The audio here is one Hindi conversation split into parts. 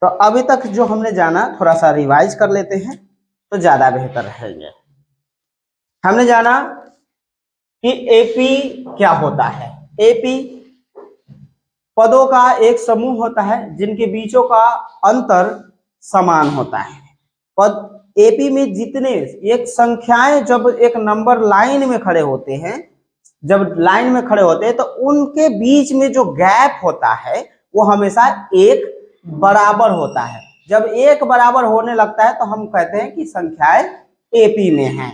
तो अभी तक जो हमने जाना थोड़ा सा रिवाइज कर लेते हैं तो ज्यादा बेहतर रहेंगे। हमने जाना कि एपी क्या होता है। एपी पदों का एक समूह होता है जिनके बीचों का अंतर समान होता है। पद एपी में जितने एक संख्याएं जब एक नंबर लाइन में खड़े होते हैं, जब लाइन में खड़े होते हैं तो उनके बीच में जो गैप होता है वो हमेशा एक बराबर होता है। जब एक बराबर होने लगता है तो हम कहते हैं कि संख्याएं एपी में हैं।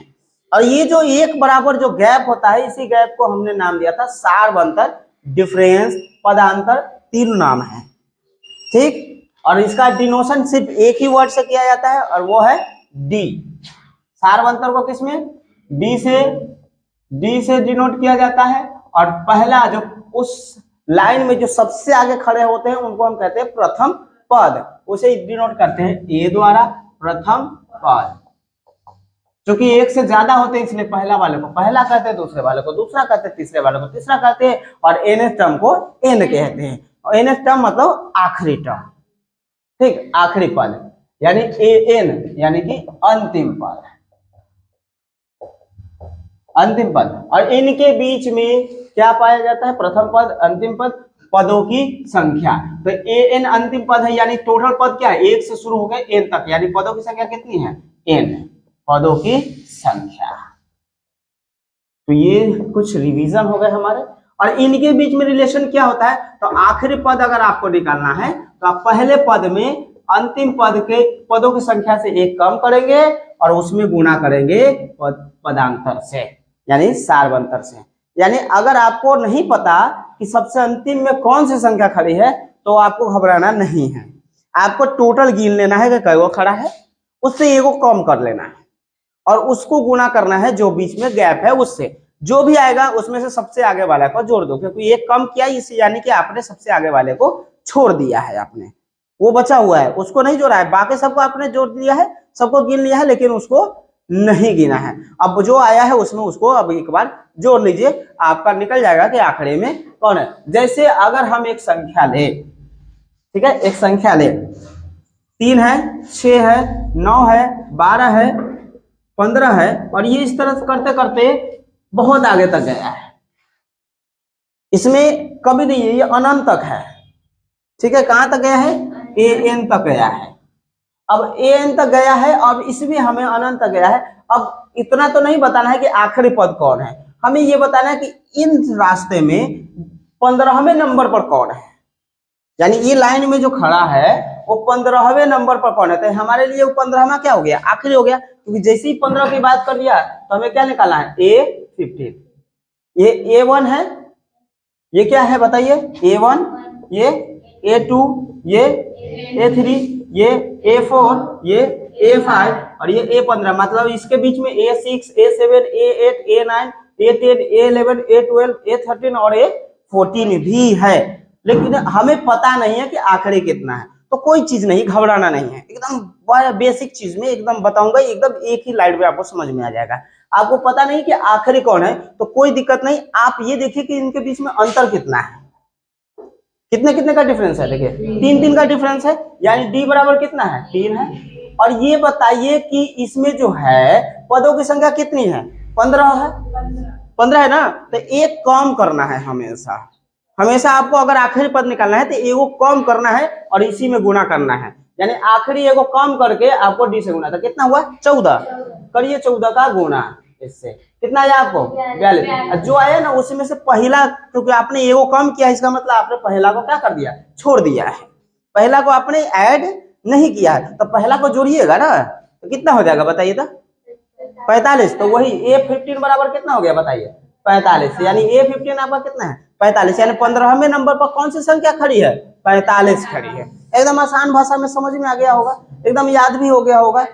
और ये जो एक बराबर जो गैप होता है, इसी गैप को हमने नाम दिया था सार्वंतर, डिफरेंस, पदांतर, तीन नाम है। ठीक, और इसका डिनोशन सिर्फ एक ही वर्ड से किया जाता है और वो है डी। सार्वंतर को किसमें? डी से डिनोट किया जाता है। और पहला जो उस लाइन में जो सबसे आगे खड़े होते हैं उनको हम कहते हैं प्रथम पद, उसे डिनोट करते हैं ए द्वारा, प्रथम पद। क्योंकि एक से ज्यादा होते हैं इसलिए पहला वाले को पहला कहते हैं, दूसरे वाले को दूसरा कहते हैं, तीसरे वाले को तीसरा कहते हैं, और एनएस टर्म को एन कहते हैं। और एनएस टर्म मतलब आखिरी टर्म, ठीक, आखिरी पद, यानी एन यानी कि अंतिम पद, अंतिम पद। और इनके बीच में क्या पाया जाता है? प्रथम पद, अंतिम पद, पदों की संख्या। तो एन अंतिम पद है, यानी टोटल पद क्या है? एक से शुरू हो गए एन तक, यानी पदों की संख्या कितनी है? एन, पदों की संख्या। तो ये कुछ रिवीजन हो गए हमारे। और इनके बीच में रिलेशन क्या होता है? तो आखिरी पद अगर आपको निकालना है तो आप पहले पद में अंतिम पद के पदों की संख्या से एक कम करेंगे और उसमें गुणा करेंगे पदांतर से, यानी सार्वंतर से। यानी अगर आपको नहीं पता कि सबसे अंतिम में कौन सी संख्या खड़ी है तो आपको घबराना नहीं है। आपको टोटल गिन लेना है कि कई खड़ा है, उससे एगो कम कर लेना है और उसको गुणा करना है जो बीच में गैप है उससे। जो भी आएगा उसमें से सबसे आगे वाले को जोड़ दो, क्योंकि एक कम किया इसे, यानी कि आपने सबसे आगे वाले को छोड़ दिया है, आपने वो बचा हुआ है उसको नहीं जोड़ा है, बाकी सबको आपने जोड़ दिया है, सबको गिन लिया है, लेकिन उसको नहीं गिना है। अब जो आया है उसमें उसको अब एक बार जोड़ लीजिए, आपका निकल जाएगा कि आखिरी में कौन है। जैसे अगर हम एक संख्या ले, ठीक है, एक संख्या ले, 3 है, 6 है, 9 है, 12 है, 15 है, और ये इस तरह से करते करते बहुत आगे तक गया है। इसमें कभी नहीं है, ये अनंत तक है, ठीक है। कहां तक गया है? ए एन तक गया है। अब ए एन तक गया है, अब इसमें हमें अनंत तक गया है। अब इतना तो नहीं बताना है कि आखिरी पद कौन है, हमें ये बताना है कि इन रास्ते में 15वें नंबर पर कौन है, यानी ये लाइन में जो खड़ा है वो 15वें नंबर पर कौन है। तो हमारे लिए वो 15वां क्या हो गया? आखिरी हो गया, क्योंकि जैसे ही 15 की बात कर दिया तो हमें क्या निकालना है? A15। ये A1 है, ये क्या है बताइए? A1, ये A2, ये A3, ये A4, ये A5 और ये A15। मतलब इसके बीच में A6, A7, A8, A9, A10, A11, A12, A13 और A14 भी है, लेकिन हमें पता नहीं है कि आखिरी कितना है। तो कोई चीज नहीं, घबराना नहीं है, एकदम बेसिक चीज में एकदम बताऊंगा, एकदम एक ही लाइट में आपको समझ में आ जाएगा। आपको पता नहीं कि आखिरी कौन है तो कोई दिक्कत नहीं, आप ये देखिए कि इनके बीच में अंतर कितना है, कितने कितने का डिफरेंस है। देखिए 3 का डिफरेंस है, यानी डी बराबर कितना है? 3 है। और ये बताइए कि इसमें जो है पदों की संख्या कितनी है? 15 है, 15 है ना। तो एक कम करना है हमेशा, हमेशा आपको अगर आखिरी पद निकालना है तो एगो कम करना है और इसी में गुणा करना है, यानी आखिरी एगो कम करके आपको डी से गुणा। तो कितना हुआ? 14। करिए 14 का गुणा, इससे कितना आया आपको? 42। जो आया ना उसी में से पहला, क्योंकि आपने एगो कम किया इसका मतलब आपने पहला को क्या कर दिया? छोड़ दिया है। पहला को आपने ऐड नहीं किया है, तो पहला को जोड़िएगा ना तो कितना हो जाएगा बताइए? तो 45। तो वही A15 बराबर कितना हो गया बताइए? 45। यानी A15 आपका कितना है? 45। यानी 15वें नंबर पर कौन सी संख्या खड़ी है? 45 खड़ी है। एकदम आसान भाषा में समझ में आ गया होगा, एकदम याद भी हो गया होगा।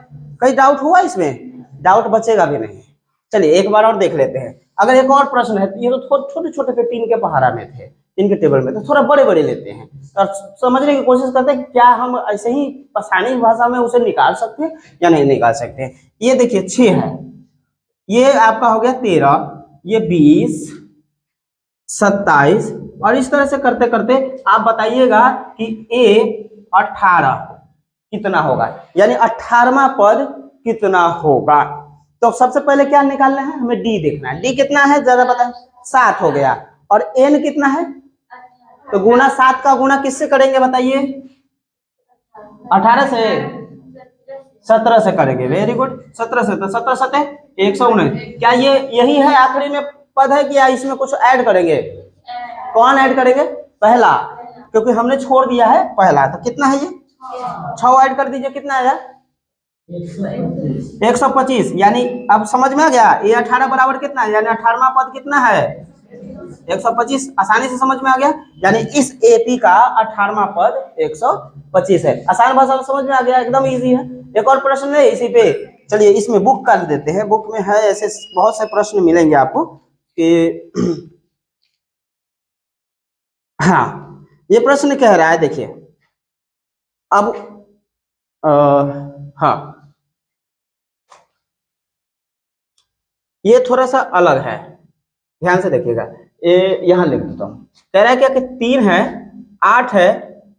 कहीं डाउट हुआ इसमें? डाउट बचेगा भी नहीं। चलिए एक बार और देख लेते हैं। अगर एक और प्रश्न है, ये तो छोटे छोटे थे, 3 के पहाड़ा में थे, 3 के टेबल में, तो थोड़ा बड़े बड़े लेते हैं और समझने की कोशिश करते हैं क्या हम ऐसे ही आसानी भाषा में उसे निकाल सकते हैं या नहीं निकाल सकते हैं। ये देखिए 6 है, ये आपका हो गया 13, ये 20, 27, और इस तरह से करते करते आप बताइएगा कि A 18, कितना होगा, यानी 18वां पद कितना होगा। तो सबसे पहले क्या निकालना है, हमें डी देखना है। डी कितना है ज्यादा पता है, 7 हो गया। और एन कितना है, तो गुना 7 का गुना किससे करेंगे बताइए, 18 से, 17 से करेंगे। वेरी गुड, 17 से, तो 17 सते 119। क्या ये यही है आखिरी में पद है कि या इसमें कुछ ऐड करेंगे, कौन ऐड करेंगे, पहला, क्योंकि हमने छोड़ दिया है पहला। तो कितना है ये, 6 ऐड कर दीजिए, कितना आया 125। यानी अब समझ में आ गया, ये 18 बराबर कितना है, यानी 18वां पद कितना है 125। आसानी से समझ में आ गया, यानी इस एपी का 18वां पद 125 है। आसान भाषा में समझ में आ गया, एकदम इजी है। एक और प्रश्न है इसी पे, चलिए इसमें बुक कर देते हैं। बुक में है ऐसे बहुत से प्रश्न मिलेंगे आपको कि हाँ, ये प्रश्न कह रहा है, देखिए अब हाँ, ये थोड़ा सा अलग है, ध्यान से देखिएगा। ये यहां लिख देता हूं। कह रहा है क्या कि 3 है, 8 है,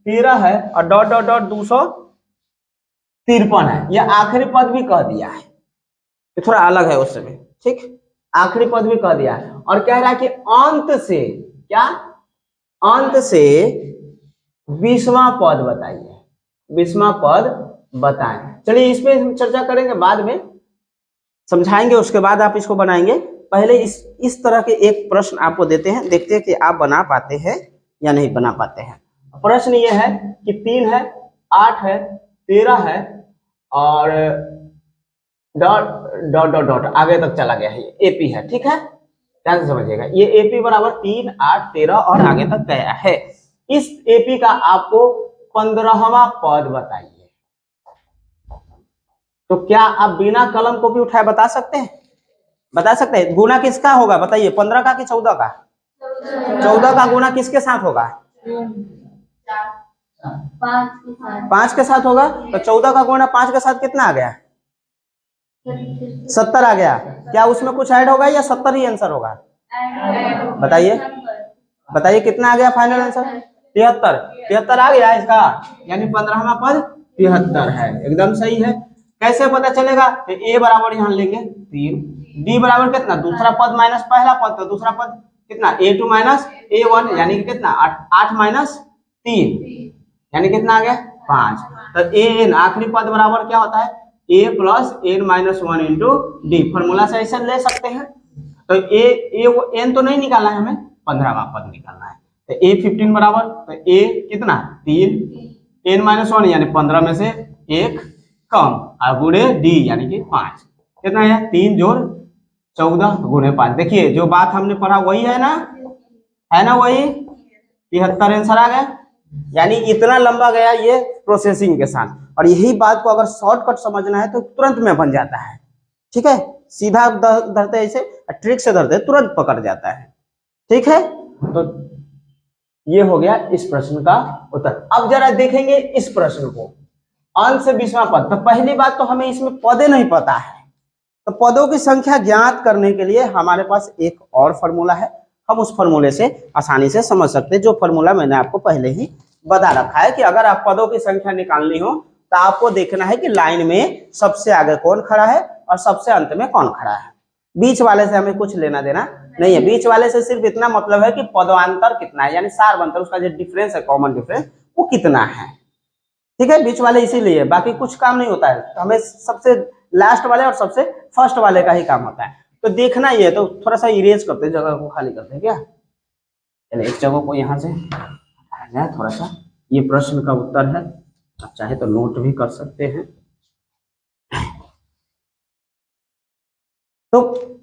13 है और डॉट डॉट डॉट 253 है। यह आखिरी पद भी कह दिया है, ये थोड़ा अलग है उससे भी, ठीक, आखिरी पद भी कह दिया है। और कह रहा है कि अंत से, क्या, अंत से 20वां पद बताइए, 20वां पद बताएं। चलिए इस पे हम चर्चा करेंगे, बाद में समझाएंगे, उसके बाद आप इसको बनाएंगे। पहले इस तरह के एक प्रश्न आपको देते हैं, देखते हैं कि आप बना पाते हैं या नहीं बना पाते हैं। प्रश्न ये है कि 3 है, 8 है, 13 है और डॉट डॉट डॉट डॉट आगे तक चला गया है, ये एपी है, ठीक है, ध्यान से समझिएगा। ये एपी बराबर 3, 8, 13 और आगे तक गया है। इस एपी का आपको 15वां पद बताइए। तो क्या आप बिना कलम को भी उठाए बता सकते हैं, बता सकते हैं। गुना किसका होगा बताइए, 15 का कि 14 का, 14 का गुना किसके साथ होगा, 5 के साथ होगा। तो 14 का गुना 5 के साथ कितना आ गया, 70 आ गया। क्या उसमें कुछ ऐड होगा या 70 ही आंसर होगा, बताइए, बताइए कितना आ गया फाइनल आंसर, 73। 73 आ गया इसका, यानी 15वां पद 73 है, एकदम सही है। कैसे पता चलेगा, तो ए बराबर यहाँ लेंगे 3, डी बराबर कितना, दूसरा पद माइनस पहला पद, तो दूसरा पद कितना, a2 माइनस a1, यानी कि कितना 8 माइनस 3, यानी कितना आ गया 5। तो an आखिरी पद बराबर क्या होता है, a plus n minus 1 into D. Formula से ऐसे ले सकते हैं। तो a n तो नहीं निकालना है, हमें 15वां पद निकालना है। तो a 15 बराबर, तो a कितना 3, n माइनस 1 यानी 15 में से 1 कम, और गुणे डी यानी कि 5, कितना है 3 जोड़ 14 गुणे 5। देखिए जो बात हमने पढ़ा वही है ना, वही 73 आंसर आ गया। यानी इतना लंबा गया ये प्रोसेसिंग के साथ। और यही बात को अगर शॉर्टकट समझना है तो तुरंत में बन जाता है, ठीक है, सीधा धरते ऐसे, ट्रिक से धरते तुरंत पकड़ जाता है, ठीक है। तो ये हो गया इस प्रश्न का उत्तर। अब जरा देखेंगे इस प्रश्न को, अंत से 20वां पद। तो पहली बात तो हमें इसमें पदे नहीं पता है, तो पदों की संख्या ज्ञात करने के लिए हमारे पास एक और फॉर्मूला है, हम उस फॉर्मूले से आसानी से समझ सकते हैं। जो फॉर्मूला मैंने आपको पहले ही बता रखा है कि अगर आप पदों की संख्या निकालनी हो तो आपको देखना है कि लाइन में सबसे आगे कौन खड़ा है और सबसे अंत में कौन खड़ा है। बीच वाले से हमें कुछ लेना देना नहीं है। बीच वाले से सिर्फ इतना मतलब है कि पदवांतर कितना है, यानी सारवंतर, उसका जो डिफरेंस है, कॉमन डिफरेंस, वो कितना है, ठीक है। बीच वाले इसीलिए, बाकी कुछ काम नहीं होता है। तो हमें सबसे लास्ट वाले और सबसे फर्स्ट वाले का ही काम होता है। तो देखना ही है, तो थोड़ा सा इरेज करते हैं, जगह को खाली करते हैं क्या। चलिए इस जगह को यहाँ से हटाया जाए थोड़ा सा। ये प्रश्न का उत्तर है, आप चाहे तो नोट भी कर सकते हैं। तो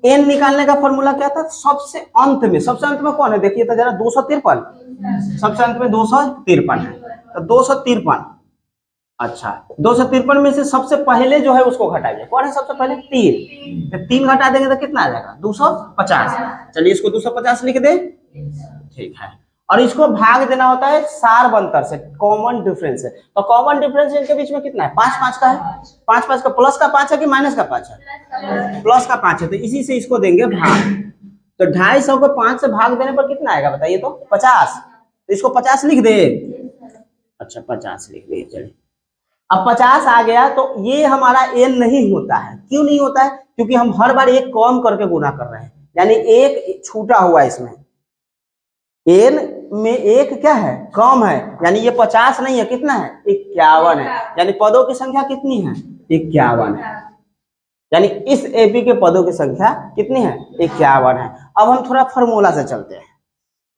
n निकालने का फॉर्मूला क्या था, सबसे अंत में, सबसे अंत में कौन है देखिए तो जरा, 253, सबसे अंत में 253 है। तो 253, अच्छा 253 में से सबसे पहले जो है उसको घटाइए, कौन है सबसे पहले, 3। तो 3 घटा देंगे तो कितना आ जाएगा, 250। चलिए इसको 250 लिख दे, ठीक है। और इसको भाग देना होता है सारवंतर से, कॉमन डिफरेंस से। तो कॉमन डिफरेंस इनके बीच में कितना है, 5 का है। 5 का, प्लस का 5 है कि माइनस का 5 है, प्लस का 5 है। तो इसी से इसको देंगे भाग। तो 250 को 5 से भाग देने पर कितना आएगा बताइए, तो 50। तो इसको 50 लिख दे, अच्छा 50 लिख दिए। चलिए अब 50 आ गया तो ये हमारा n नहीं होता है। क्यों नहीं होता है? क्योंकि हम हर बार एक कम करके गुना कर रहे हैं, यानी एक छूटा हुआ इसमें, n में एक क्या है, कम है, यानी ये 50 नहीं है, कितना है, 51 है। यानी पदों की संख्या कितनी है, 51 है। यानी इस एपी के पदों की संख्या कितनी है, 51 है। अब हम थोड़ा फॉर्मूला से चलते हैं।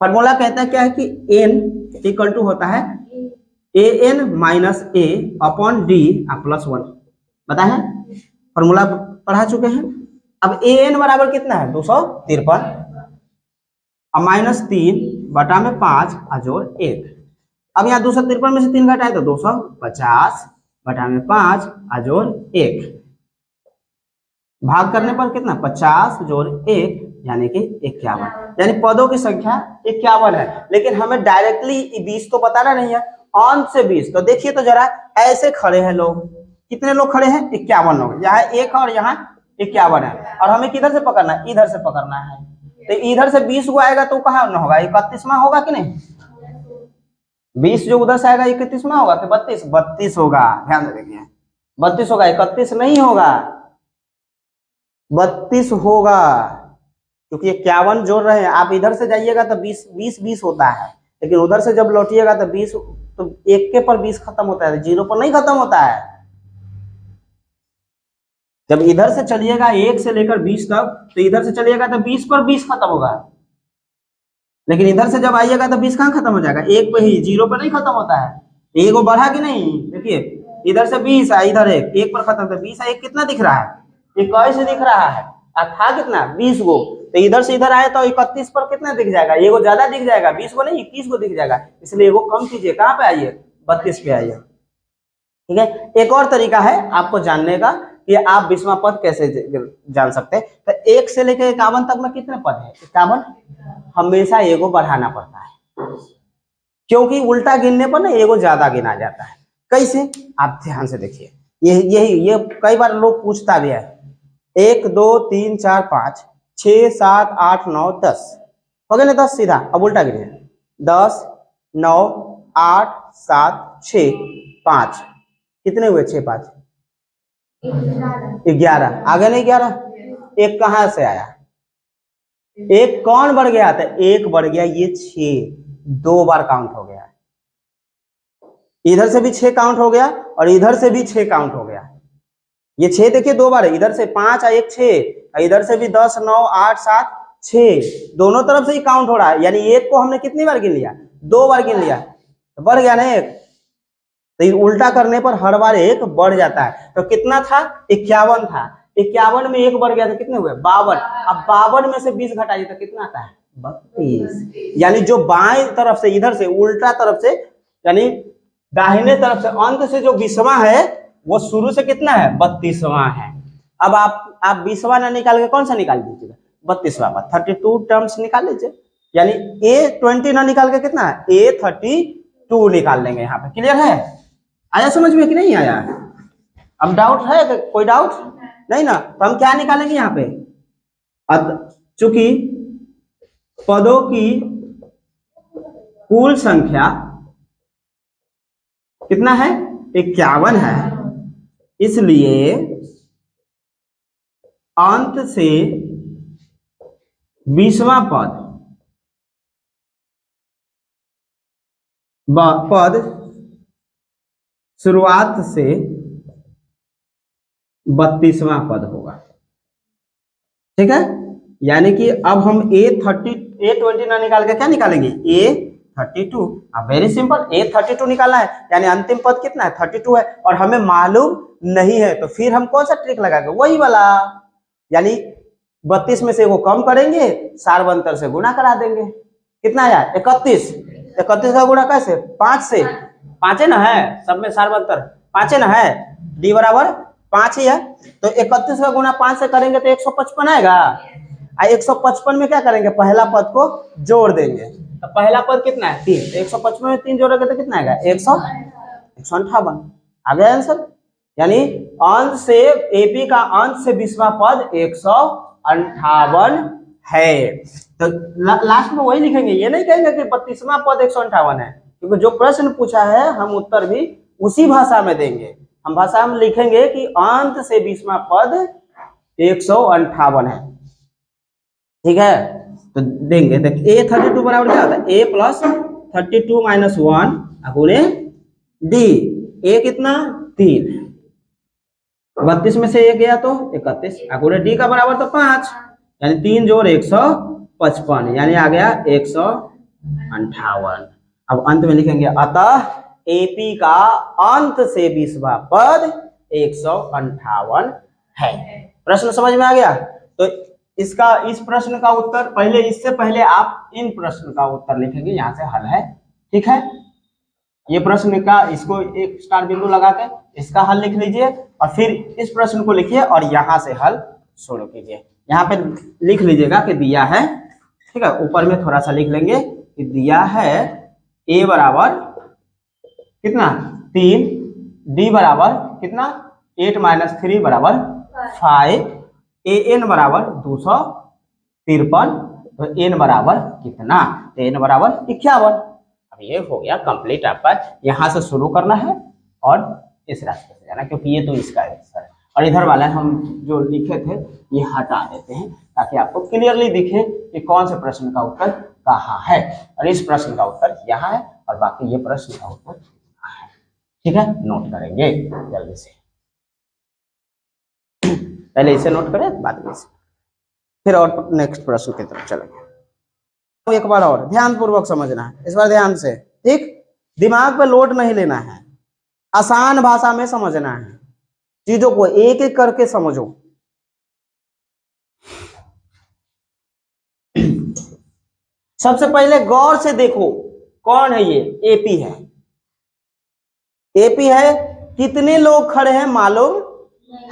फॉर्मूला कहता है क्या है कि n इक्वल टू होता है an minus A upon D plus 1, पता है, फॉर्मूला पढ़ा चुके हैं। अब an बराबर कितना है, 253, अब माइनस 3 बटा में 5 अजोड़ 1। अब यहाँ 253 में से 3 घटाए तो 250 बटा में 5 अजोड़ 1, भाग करने पर कितना, 50 जोड़ 1 यानी कि 51। यानी पदों की संख्या 51 है। लेकिन हमें डायरेक्टली 20 तो बताना नहीं है, अंत से 20। तो देखिए तो जरा, ऐसे खड़े हैं लोग, कितने लोग खड़े हैं, 51 लोग, यहाँ 1 और यहाँ 51 है, और हमें किधर से पकड़ना है, इधर से पकड़ना है। तो इधर से 20 को आएगा तो कहाँ न होगा, 31वां होगा कि नहीं, 20 जो उधर से आएगा 31वां होगा कि 32, 32 होगा, ध्यान रखिए 32 होगा, 31 नहीं होगा, 32 होगा, क्योंकि 51 जोड़ रहे हैं। आप इधर से जाइएगा तो 20 होता है, लेकिन उधर से जब लौटिएगा तो 20, तो एक के पर 20 खत्म होता है, 0 पर नहीं खत्म होता है। जब इधर से चलिएगा 1 से लेकर 20 तक, तो इधर से चलिएगा तो 20 पर 20 खत्म होगा, लेकिन इधर से जब आइएगा तो 20 कहाँ खत्म हो जाएगा, 1 पे ही, 0 पर नहीं खत्म होता है। एक वो बढ़ा कि नहीं, देखिए इधर से 20 है, इधर 1 पर खत्म, तो 20 है, 1 कितना दिख रहा है, 21 दिख रहा है, और था कितना 20 गो, तो इधर से इधर आए तो 31 पर कितना दिख जाएगा, ये वो ज्यादा दिख जाएगा, 20 को नहीं 21 को दिख जाएगा, इसलिए वो कम कीजिए, कहाँ पे आइए, 32 पे आइए। ठीक है, एक और तरीका है आपको जानने का कि आप 20वां पद कैसे जान सकते हैं। तो 1 से लेकर 51 तक में कितने पद है, 51, हमेशा एगो बढ़ाना पड़ता है, क्योंकि उल्टा गिनने पर ना एगो ज्यादा गिना जाता है। कैसे, आप ध्यान से देखिए, ये कई बार लोग पूछता भी है, 1 2 3 4 5 6 7 8 9 10 हो गए ना, 10 सीधा। अब उल्टा गिनिए, 10 9 8 7 6 5, कितने हुए, 6 5 11, आगे नहीं 11, एक कहां से आया, एक कौन बढ़ गया था, एक बढ़ गया, ये 6 2 बार काउंट हो गया, इधर से भी 6 काउंट हो गया और इधर से भी 6 काउंट हो गया। ये 6 देखिए 2 बार है, इधर से 5 और 1 6, इधर से भी 10 9 8 7 6, दोनों तरफ से ही काउंट हो रहा है। यानी एक को हमने कितनी बार गिन लिया, 2 बार गिन लिया, तो बढ़ गया ना एक। तो उल्टा करने पर हर बार एक बढ़ जाता है। तो कितना था, 51 था, 51 में एक बढ़ गया, तो कितने हुए, 52। अब 52 में से 20 घटाइए तो कितना आता है, 32। यानी जो बाएं तरफ से, इधर से उल्टा तरफ से, यानी दाहिने तरफ से अंत से जो 20वां है वो शुरू से कितना है, 32वां है। अब आप 20वां ना निकाल के कौन सा निकाल दीजिएगा, 32वां का 32 टर्म्स निकाल लीजिए, यानी A20 ना निकाल के कितना है, A32 निकाल लेंगे। यहाँ पे क्लियर है, आया समझ में कि नहीं आया, अब डाउट है, कोई डाउट नहीं ना, तो हम क्या निकालेंगे यहाँ पे, चूंकि पदों की कुल संख्या कितना है, 51 है, इसलिए अंत से 20वां पद शुरुआत से 32वां पद होगा। ठीक है, यानी कि अब हम A20 ना निकाल के क्या निकालेंगे, A32। अब वेरी सिंपल, A32 निकालना है, यानी अंतिम पद कितना है, 32 है, और हमें मालूम नहीं है, तो फिर हम कौन सा ट्रिक लगाएंगे, वही वाला, यानी 32 में से वो कम करेंगे, सार्वंतर से गुणा करा देंगे। कितना आया, 31, 31 का गुणा कैसे, 5 से, 5 है ना, है सब में सार्वंतर 5 है ना, है D बराबर 5 ही है, तो 31 का गुणा 5 से करेंगे तो 155 आएगा। 155 में क्या करेंगे, पहला पद को जोड़ देंगे, तो पहला पद कितना है, 3, तो 155 में 3 जोड़ेंगे तो कितना आएगा, 158। आ गया आंसर। यानी अंश से एपी का अंश से 20वां पद 158 है। तो लास्ट में वही लिखेंगे, ये नहीं कहेंगे कि 32वां पद 158 है, क्योंकि जो प्रश्न पूछा है हम उत्तर भी उसी भाषा में देंगे। हम भाषा में लिखेंगे कि अंत से 20वां पद 158 है, ठीक है। तो देंगे, देख ए 32 बराबर क्या होता है, ए प्लस 32 माइनस 1 गुणे डी। ए कितना 3, 32 में से 1 गया तो 31 गुणे डी का बराबर तो 5, यानी 3 जोड़ 155, यानी आ गया 158। अब अंत में लिखेंगे अतः एपी का अंत से 20वां पद 158 है। प्रश्न समझ में आ गया। तो इसका इस प्रश्न का उत्तर पहले, इससे पहले आप इन प्रश्न का उत्तर लिखेंगे, यहाँ से हल है, ठीक है। ये प्रश्न का, इसको एक स्टार बिंदु लगा के इसका हल लिख लीजिए और फिर इस प्रश्न को लिखिए और यहाँ से हल शुरू कीजिए। यहाँ पे लिख लीजिएगा कि दिया है, ठीक है। ऊपर में थोड़ा सा लिख लेंगे कि दिया है ए बराबर कितना 3, डी बराबर कितना 8 माइनस 3 बराबर 5, ए एन बराबर 253, तो एन बराबर कितना, तो एन बराबर 51। अब ये हो गया कंप्लीट आपका। यहाँ से शुरू करना है और इस रास्ते से जाना, क्योंकि ये तो इसका आंसर है और इधर वाला हम जो लिखे थे ये हटा देते हैं ताकि आपको क्लियरली दिखे कि कौन से प्रश्न का उत्तर कहाँ है। और इस प्रश्न का उत्तर यहाँ है और बाकी ये प्रश्न का उत्तर यहाँ है, ठीक है। नोट करेंगे जल्दी से, पहले इसे नोट करें बाद में इसे, फिर और नेक्स्ट प्रश्न की तरफ चलेंगे। एक बार और ध्यान पूर्वक समझना है, इस बार ध्यान से, ठीक। दिमाग पे लोड नहीं लेना है, आसान भाषा में समझना है, चीजों को एक एक करके समझो। सबसे पहले गौर से देखो कौन है ये, एपी है। एपी है, कितने लोग खड़े हैं मालूम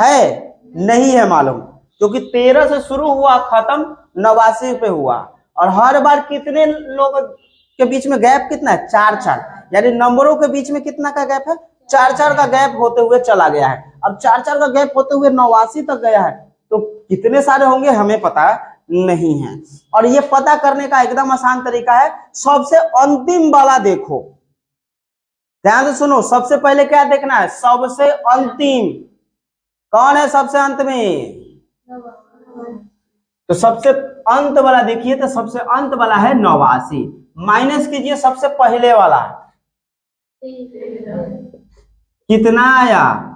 है, नहीं है मालूम, क्योंकि 13 से शुरू हुआ खत्म 89 पे हुआ और हर बार कितने लोग के बीच में गैप कितना है, 4-4, यानी नंबरों के बीच में कितना का गैप है, 4-4 का गैप होते हुए चला गया है। अब 4-4 का गैप होते हुए 89 तक गया है, तो कितने सारे होंगे हमें पता नहीं है। और ये पता करने का एकदम आसान तरीका है, सबसे अंतिम वाला देखो, ध्यान से सुनो। सबसे पहले क्या देखना है, सबसे अंतिम कौन है, सबसे अंत में, तो सबसे अंत वाला देखिए, तो सबसे अंत वाला है 89, माइनस कीजिए सबसे पहले वाला, कितना आया,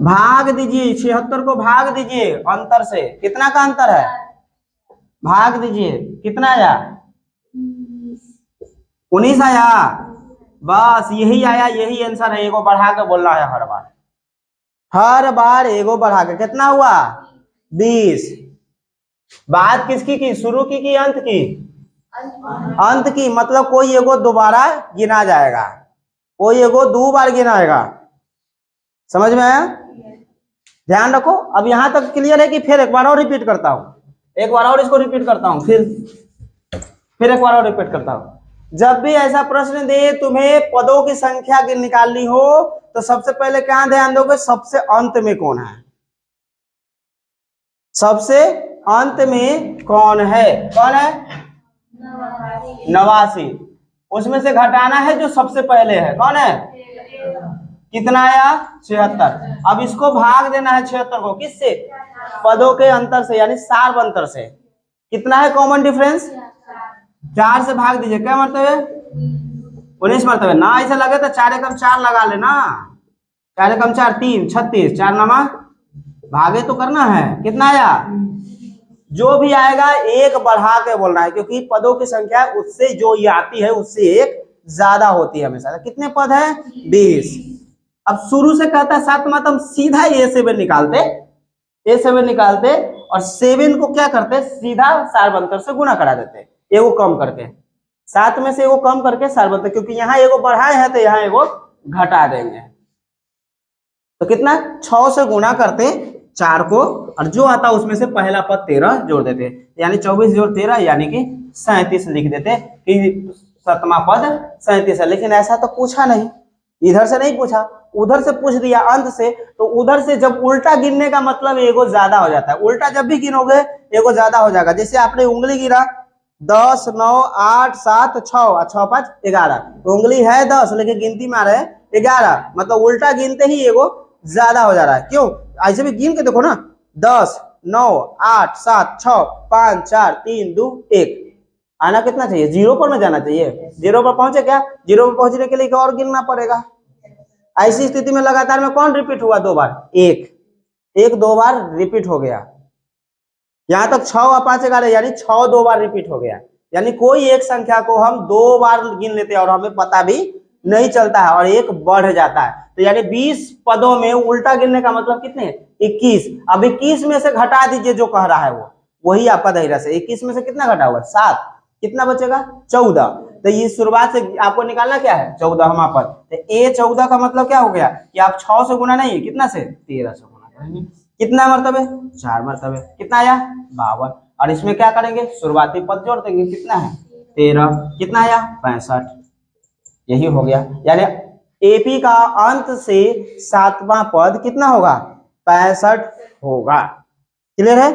भाग दीजिए 76 को, भाग दीजिए अंतर से, कितना का अंतर है, भाग दीजिए, कितना आया 19 आया, बस यही आया, यही आंसर है। एगो बढ़ा के बोलना है हर बार, हर बार एगो बढ़ा के, कितना हुआ 20। बात किसकी की, शुरू की कि अंत की, अंत की, मतलब कोई एगो दोबारा गिना जाएगा, कोई एगो 2 बार गिनाएगा, समझ में आया। ध्यान रखो। अब यहां तक क्लियर है कि फिर एक बार और रिपीट करता हूं, एक बार और इसको रिपीट करता हूं, फिर एक बार और रिपीट करता हूं। जब भी ऐसा प्रश्न दे तुम्हें पदों की संख्या निकालनी हो, तो सबसे पहले क्या ध्यान दोगे, सबसे अंत में कौन है, सबसे अंत में कौन है, कौन है 89, उसमें से घटाना है जो सबसे पहले है, कौन है, कितना आया 76। अब इसको भाग देना है 76 को, किससे, पदों के अंतर से, यानी सार्व अंतर से। कितना है कॉमन डिफरेंस, 4 से भाग दीजिए, क्या मरतबे 19 मरतबे ना, ऐसा लगे तो 4 एकम 4 लगा लेना, 4 एकम 4 3 36, 4 नमा भागे तो करना है, कितना आया, जो भी आएगा एक बढ़ा के बोलना है, क्योंकि पदों की संख्या उससे जो ये आती है उससे एक ज्यादा होती है हमेशा। कितने पद है 20। अब शुरू से कहता है 7 मतलब सीधा A7 निकालते और 7 को क्या करते, सीधा सार्वंतर से गुणा करा देते, एगो कम करके, 7 में से एगो कम करके सार्वंतर, क्योंकि यहाँ एगो बढ़ाए है तो यहाँ एगो घटा देंगे, तो कितना 6 से गुणा करते 4 को, और जो आता उसमें से पहला पद 13 जोड़ देते, यानी 24 जोड़ 13 यानी कि 37 लिख देते कि 7वां पद 37 है। लेकिन ऐसा तो पूछा नहीं, इधर से नहीं पूछा, उधर से पूछ दिया अंत से, तो उधर से जब उल्टा गिनने का मतलब एगो ज्यादा हो जाता है, उल्टा जब भी गिनोगे एगो ज्यादा हो जाएगा। जैसे आपने उंगली गिरा, 10 9 8 7 6 और 6 5 11। उंगली है 10 लेकिन गिनती में आ रहा है 11, मतलब उल्टा गिनते ही एगो ज्यादा हो जा रहा है। क्यों? ऐसे भी गिन के देखो ना, 10 9 8 7 6 5 4 3 2 1। आना कितना चाहिए? 0 पर में जाना चाहिए। 0 पर पहुंचे क्या? 0 पर पहुंचने के लिए और गिनना पड़ेगा। ऐसी स्थिति में लगातार में कौन रिपीट हुआ? 2 बार। एक 2 बार रिपीट हो गया। यहां तक 6 और 5 11 यानी 6 2 बार रिपीट हो गया। यानी कोई एक संख्या को हम 2 बार गिन लेते हैं और हमें पता भी नहीं चलता है और एक बढ़ जाता है। तो यानी 20 पदों में उल्टा गिनने का मतलब कितने? 21। अब 21 में से घटा दीजिए जो कह रहा है वो, वही आपका दायरा से। 21 में से कितना घटा हुआ? 7। कितना बचेगा? 14। तो ये शुरुआत से आपको निकालना क्या है? 14वां पद। तो ए 14 का मतलब क्या हो गया कि आप 6 से गुना नहीं, कितना से? 13 से गुना करेंगे। कितना मरतबे? 4 मरतबे। कितना आया? 52। और इसमें क्या करेंगे? शुरुआती पद जोड़ देंगे। कितना है? 13। कितना आया? 65। यही हो गया। यानी एपी का अंत से 7वां पद कितना होगा? 65 होगा। क्लियर है?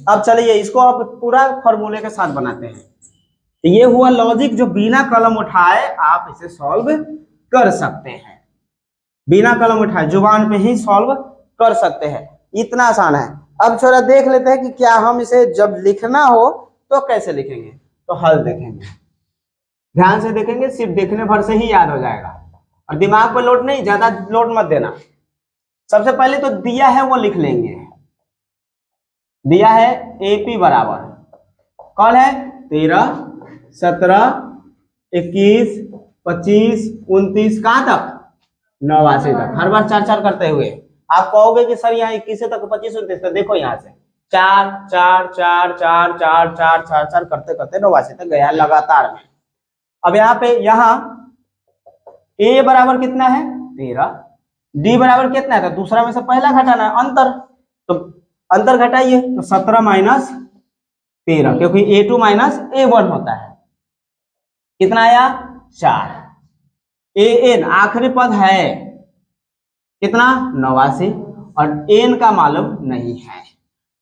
अब चलिए इसको अब पूरा फॉर्मूले के साथ बनाते हैं। तो ये हुआ लॉजिक जो बिना कलम उठाए आप इसे सॉल्व कर सकते हैं। बिना कलम उठाए जुबान पे ही सॉल्व कर सकते हैं। इतना आसान है। अब थोड़ा देख लेते हैं कि क्या हम इसे जब लिखना हो तो कैसे लिखेंगे। तो हल देखेंगे, ध्यान से देखेंगे, सिर्फ देखने भर से ही याद हो जाएगा और दिमाग पर लोड नहीं, ज्यादा लोड मत देना। सबसे पहले तो दिया है वो लिख लेंगे। दिया है एपी बराबर कौन है? 13 17 21 25 29 कहां तक? 89 तक। हर बार 4 4 करते हुए। आप कहोगे कि सर यहाँ 21 तक 25 29 तक, देखो यहाँ से 4 4 4 4 4 4 4 4 करते करते 89 तक गया लगातार में। अब यहाँ पे यहाँ ए बराबर कितना है? 13। डी बराबर कितना है? तो दूसरा में से पहला घटाना है, अंतर। तो अंतर घटाइए तो 17 माइनस 13, क्योंकि A2 माइनस A1 होता है। कितना आया? 4। एन आखिरी पद है कितना? 89। और एन का मालूम नहीं है,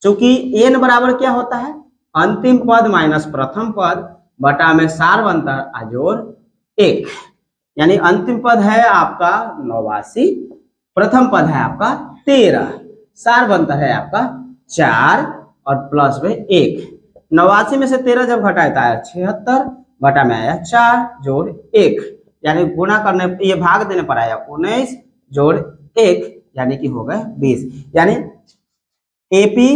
क्योंकि एन बराबर क्या होता है? अंतिम पद माइनस प्रथम पद बटा में सार्वंतर अजोड़ 1। यानी अंतिम पद है आपका 89, प्रथम पद है आपका 13, सार्वंतर है आपका 4 और प्लस में 1। 89 में से 13 जब घटाता है 76 बटा में आया 4 जोड़ 1, यानी गुणा करने ये भाग देने पर आया 19 जोड़ 1, यानी कि हो गए 20। यानी एपी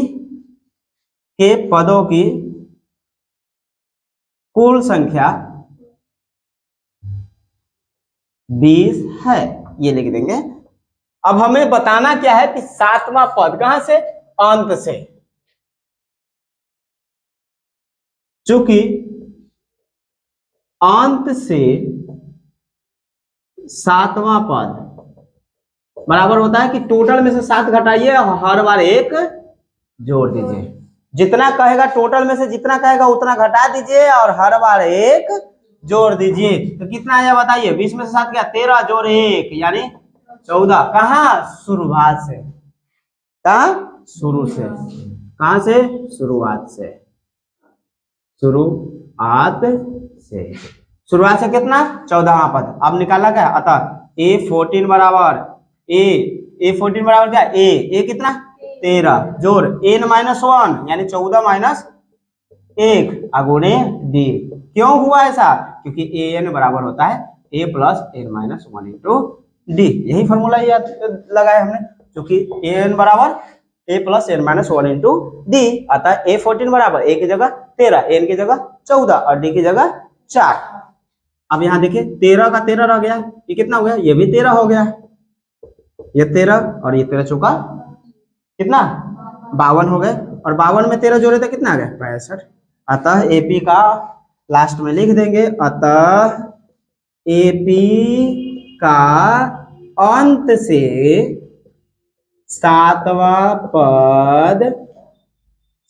के पदों की कुल संख्या 20 है, ये लिख देंगे। अब हमें बताना क्या है कि 7वां पद कहां से? अंत से। चूंकि अंत से 7वां पद बराबर होता है कि टोटल में से 7 घटाइए और हर बार 1 जोड़ दीजिए। जितना कहेगा टोटल में से जितना कहेगा उतना घटा दीजिए और हर बार 1 जोड़ दीजिए। तो कितना आया बताइए? 20 में से 7 क्या? 13 जोड़ 1 यानी 14। कहां? शुरुआत से। कहां? शुरू से। कहां से? शुरुआत से। शुरुआत से। शुरुआत से कितना? 14वां पद। अब निकाला क्या? अतः A14 बराबर A14 बराबर क्या? A कितना? 13 जोड़ n माइनस 1 यानी 14 माइनस 1 अगुणे डी। क्यों हुआ ऐसा? क्योंकि an बराबर होता है a plus n minus 1 into D. यही फॉर्मूला लगाया हमने, क्योंकि an बराबर a plus n minus 1 into D. अतः A14 बराबर a की जगह 13, n की जगह 14 और d की जगह 4। अब यहाँ देखिए 13 का 13 रह गया, ये कितना हो गया? ये भी 13 हो गया। ये 13 और ये 13 चौका कितना? 52 हो गए। और 52 में 13 जोड़े तो कितना आ गया? 65। अतः एपी का लास्ट में लिख देंगे, अतः एपी का अंत से 7वां पद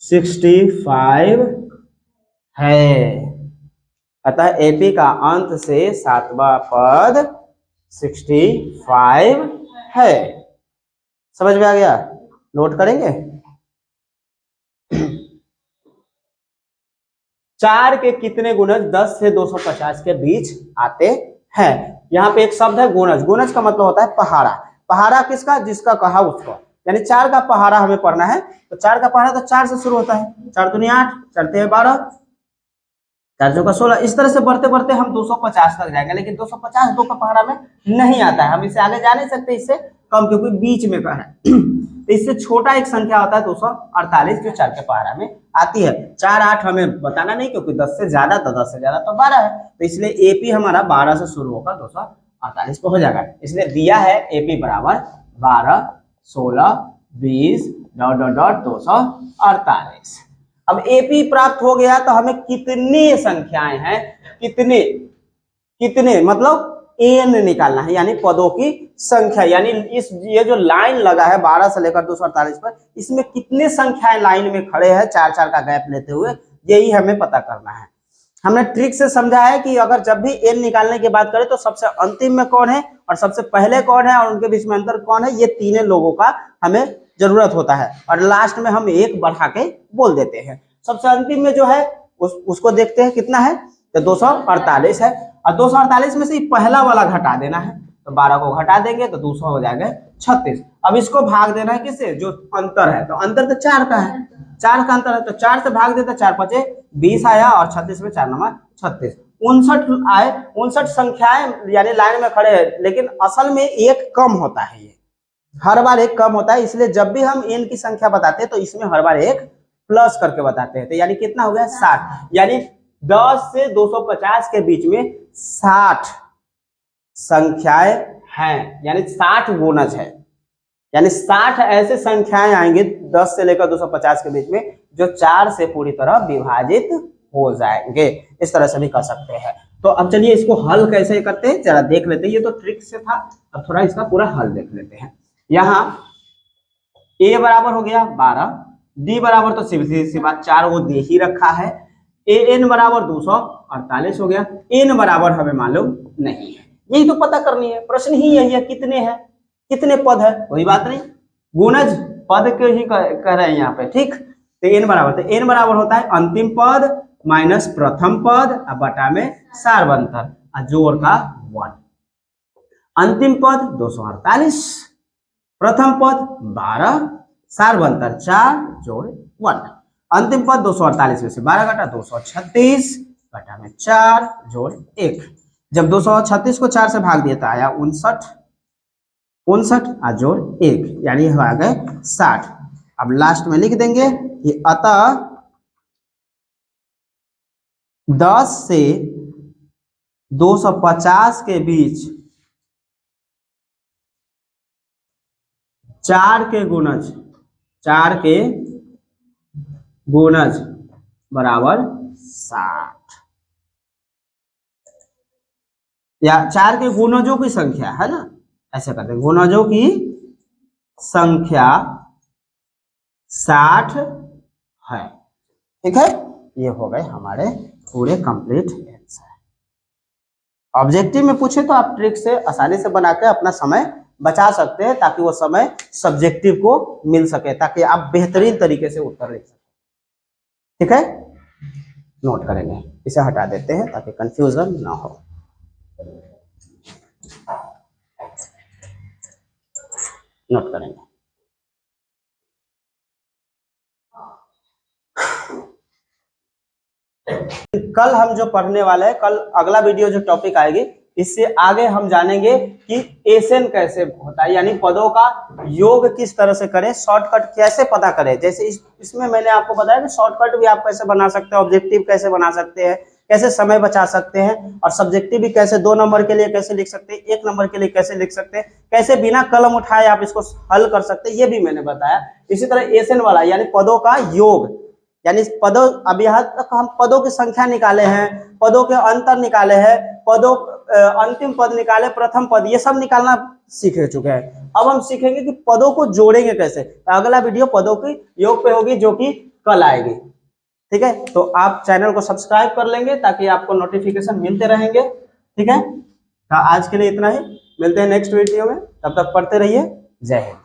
65 है। अतः एपी का अंत से 7वां पद 65 है। समझ में आ गया? नोट करेंगे। 4 के कितने गुणज 10 से 250 के बीच आते हैं। यहाँ पे एक शब्द है गुणज। गुणज का मतलब होता है पहाड़ा। पहाड़ा किसका? जिसका कहा उसको, यानी 4 का पहाड़ा हमें पढ़ना है। तो 4 का पहाड़ा तो 4 से शुरू होता है। 4 दूनी 8, 4 तिया 12, 4 चौका 16। इस तरह से बढ़ते बढ़ते हम 250 तक जाएंगे, लेकिन 250 2 का पहाड़ा में नहीं आता है। हम इससे आगे जा नहीं सकते, इससे कम, क्योंकि बीच में का है। तो इससे छोटा एक संख्या होता है 248, जो 4 के पहाड़ा में आती है। 4 8 हमें बताना नहीं, क्योंकि 10 से ज्यादा तो 10 से ज्यादा तो 12 है। तो इसलिए एपी हमारा 12 से शुरू होकर 248 पे हो जाएगा। इसलिए दिया है एपी बराबर 12 16 20 डॉट डॉट डॉट 248। अब एपी प्राप्त हो गया तो हमें कितने संख्याएं हैं, कितने मतलब एन निकालना है, यानी पदों की संख्या। यानी ये जो लाइन लगा है 12 से लेकर 248 पर, इसमें कितने संख्याएं लाइन में खड़े हैं 4 4 का गैप लेते हुए, यही हमें पता करना है। हमने ट्रिक से समझा है कि अगर जब भी एन निकालने की बात करें तो सबसे अंतिम में कौन है और सबसे पहले कौन है और उनके बीच में अंतर कौन है, ये तीनों लोगों का हमें जरूरत होता है। और लास्ट में हम एक बढ़ा के बोल देते हैं। सबसे अंतिम में जो है उसको देखते हैं कितना है, तो 248 है। और 248 में से पहला वाला घटा देना है, तो 12 को घटा देंगे तो 200 हो जाएगा 36। अब इसको भाग देना है किससे, जो अंतर है, तो अंतर तो 4 का है, 4 का अंतर है, तो 4 से भाग देते, 4 5 20 आया और 36 में 4 9 36, 59 आए। 59 संख्याएं यानी लाइन में खड़े हैं, लेकिन असल में एक कम होता है, ये हर बार एक कम होता है। इसलिए जब भी हम एन की संख्या बताते हैं तो इसमें हर बार एक प्लस करके बताते हैं। तो यानी कितना हो गया 60, यानी 10 से 250 के बीच में 60 संख्याएं हैं, यानी 60 गुणज है। यानी 60 ऐसे संख्याएं आएंगे 10 से लेकर 250 के बीच में, जो 4 से पूरी तरह विभाजित हो जाएंगे। इस तरह से भी कर सकते हैं। तो अब चलिए इसको हल कैसे करते हैं जरा देख लेते हैं। ये तो ट्रिक से था, अब थोड़ा इसका पूरा हल देख लेते हैं। यहाँ a बराबर हो गया 12, d बराबर तो सी बात 4 वो दे ही रखा है, an बराबर 248 हो गया, n बराबर हमें मालूम नहीं है। यही तो पता करनी है, प्रश्न ही यही है, कितने हैं, कितने पद है, कोई बात नहीं, गुणज पद के ही कह रहे हैं यहाँ पे, ठीक। तो n बराबर, तो n बराबर होता है अंतिम पद माइनस प्रथम पद बटा में सारवंतर जोड़ का 1। अंतिम पद 248, प्रथम पद 12, सारवंतर 4 जोड़ 1। अंतिम पद 248 में से 12 घटा 236 बटा में 4 जोड़ 1। जब 236 को 4 से भाग दिया तो आया 59 जोड़ 1, यानी आ गए 60। अब लास्ट में लिख देंगे कि अतः 10 से 250 के बीच 4 के गुणज बराबर 60, या 4 के गुणजों की संख्या है ना, ऐसे करते हैं, गुणजों की संख्या 60 है, ठीक है। ये हो गए हमारे पूरे कंप्लीट आंसर। ऑब्जेक्टिव में पूछे तो आप ट्रिक से आसानी से बना के अपना समय बचा सकते हैं, ताकि वो समय सब्जेक्टिव को मिल सके, ताकि आप बेहतरीन तरीके से उत्तर लिख सकें, ठीक है। नोट करेंगे, इसे हटा देते हैं ताकि कंफ्यूजन ना हो। नोट करेंगे। कल हम जो पढ़ने वाले हैं, कल अगला वीडियो जो टॉपिक आएगी, इससे आगे हम जानेंगे कि एसएन कैसे होता है, यानी पदों का योग किस तरह से करें, शॉर्टकट कैसे पता करें। जैसे इसमें मैंने आपको बताया कि शॉर्टकट भी आप कैसे बना सकते हैं, ऑब्जेक्टिव कैसे बना सकते हैं, कैसे समय बचा सकते हैं, और सब्जेक्टिव भी कैसे 2 नंबर के लिए कैसे लिख सकते हैं, 1 नंबर के लिए कैसे लिख सकते हैं, कैसे बिना कलम उठाए आप इसको हल कर सकते हैं, ये भी मैंने बताया। इसी तरह एसएन वाला यानी पदों का योग, यानी पदों, अब यहाँ तक हम पदों की संख्या निकाले हैं, पदों के अंतर निकाले हैं, पदों अंतिम पद निकाले, प्रथम पद, ये सब निकालना सीख चुके हैं। अब हम सीखेंगे कि पदों को जोड़ेंगे कैसे। तो अगला वीडियो पदों की योग पे होगी, जो कि कल आएगी, ठीक है। तो आप चैनल को सब्सक्राइब कर लेंगे ताकि आपको नोटिफिकेशन मिलते रहेंगे, ठीक है। तो आज के लिए इतना ही, मिलते हैं नेक्स्ट वीडियो में, तब तक पढ़ते रहिए। जय हिंद।